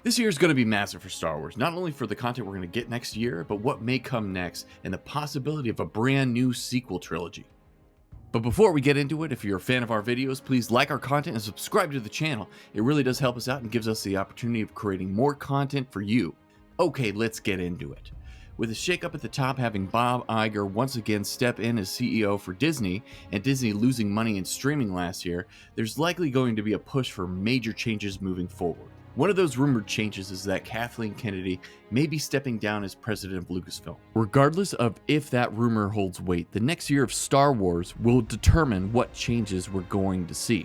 This year is going to be massive for Star Wars, not only for the content we're going to get next year, but what may come next and the possibility of a brand new sequel trilogy. But before we get into it, if you're a fan of our videos, please like our content and subscribe to the channel. It really does help us out and gives us the opportunity of creating more content for you. Okay, let's get into it. With a shakeup at the top having Bob Iger once again step in as CEO for Disney, and Disney losing money in streaming last year, there's likely going to be a push for major changes moving forward. One of those rumored changes is that Kathleen Kennedy may be stepping down as president of Lucasfilm. Regardless of if that rumor holds weight, the next year of Star Wars will determine what changes we're going to see.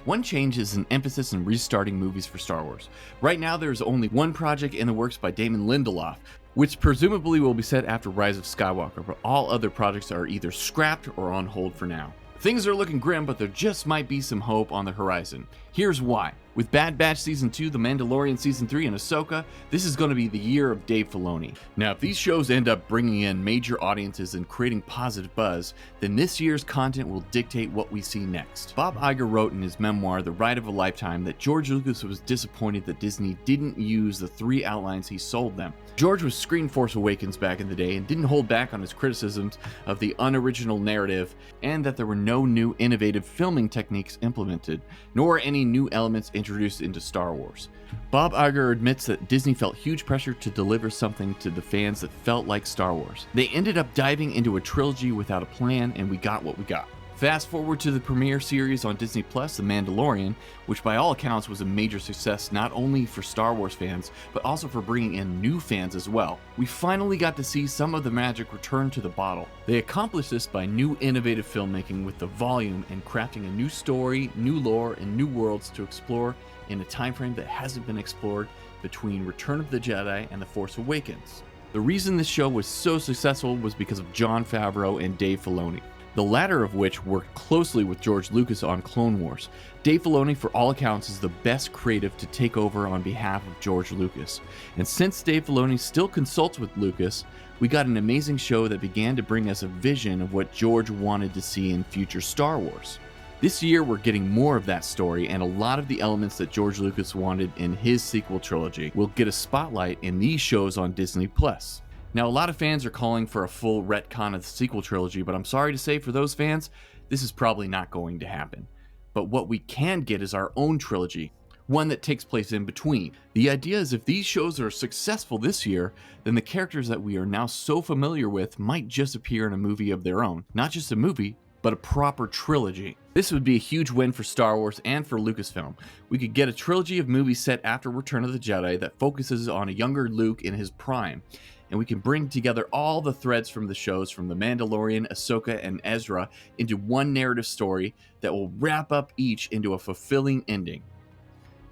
One change is an emphasis in restarting movies for Star Wars. Right now there's only one project in the works by Damon Lindelof, which presumably will be set after Rise of Skywalker, but all other projects are either scrapped or on hold for now. Things are looking grim, but there just might be some hope on the horizon. Here's why. With Bad Batch Season 2, The Mandalorian Season 3, and Ahsoka, this is going to be the year of Dave Filoni. Now, if these shows end up bringing in major audiences and creating positive buzz, then this year's content will dictate what we see next. Bob Iger wrote in his memoir, The Ride of a Lifetime, that George Lucas was disappointed that Disney didn't use the 3 outlines he sold them. George was screened Force Awakens back in the day and didn't hold back on his criticisms of the unoriginal narrative and that there were no new innovative filming techniques implemented, nor any new elements introduced into Star Wars. Bob Iger admits that Disney felt huge pressure to deliver something to the fans that felt like Star Wars. They ended up diving into a trilogy without a plan, and we got what we got. Fast forward to the premiere series on Disney Plus, The Mandalorian, which by all accounts was a major success not only for Star Wars fans, but also for bringing in new fans as well. We finally got to see some of the magic return to the bottle. They accomplished this by new innovative filmmaking with the volume and crafting a new story, new lore, and new worlds to explore in a time frame that hasn't been explored between Return of the Jedi and The Force Awakens. The reason this show was so successful was because of Jon Favreau and Dave Filoni, the latter of which worked closely with George Lucas on Clone Wars. Dave Filoni, for all accounts, is the best creative to take over on behalf of George Lucas. And since Dave Filoni still consults with Lucas, we got an amazing show that began to bring us a vision of what George wanted to see in future Star Wars. This year, we're getting more of that story, and a lot of the elements that George Lucas wanted in his sequel trilogy will get a spotlight in these shows on Disney Plus. Now, a lot of fans are calling for a full retcon of the sequel trilogy, but I'm sorry to say for those fans, this is probably not going to happen. But what we can get is our own trilogy, one that takes place in between. The idea is if these shows are successful this year, then the characters that we are now so familiar with might just appear in a movie of their own. Not just a movie, but a proper trilogy. This would be a huge win for Star Wars and for Lucasfilm. We could get a trilogy of movies set after Return of the Jedi that focuses on a younger Luke in his prime, and we can bring together all the threads from the shows from The Mandalorian, Ahsoka, and Ezra into one narrative story that will wrap up each into a fulfilling ending.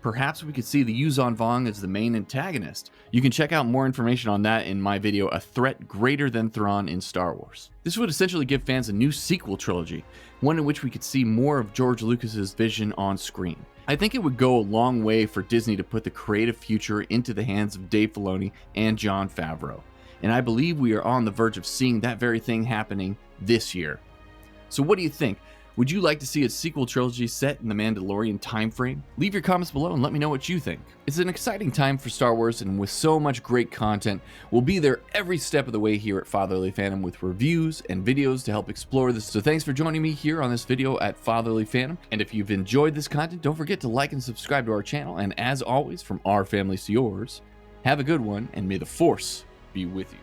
Perhaps we could see the Yuuzhan Vong as the main antagonist. You can check out more information on that in my video, A Threat Greater Than Thrawn in Star Wars. This would essentially give fans a new sequel trilogy, one in which we could see more of George Lucas's vision on screen. I think it would go a long way for Disney to put the creative future into the hands of Dave Filoni and Jon Favreau, and I believe we are on the verge of seeing that very thing happening this year. So what do you think? Would you like to see a sequel trilogy set in the Mandalorian time frame? Leave your comments below and let me know what you think. It's an exciting time for Star Wars, and with so much great content, we'll be there every step of the way here at Fatherly Fandom with reviews and videos to help explore this. So thanks for joining me here on this video at Fatherly Fandom. And if you've enjoyed this content, don't forget to like and subscribe to our channel. And as always, from our families to yours, have a good one, and may the Force be with you.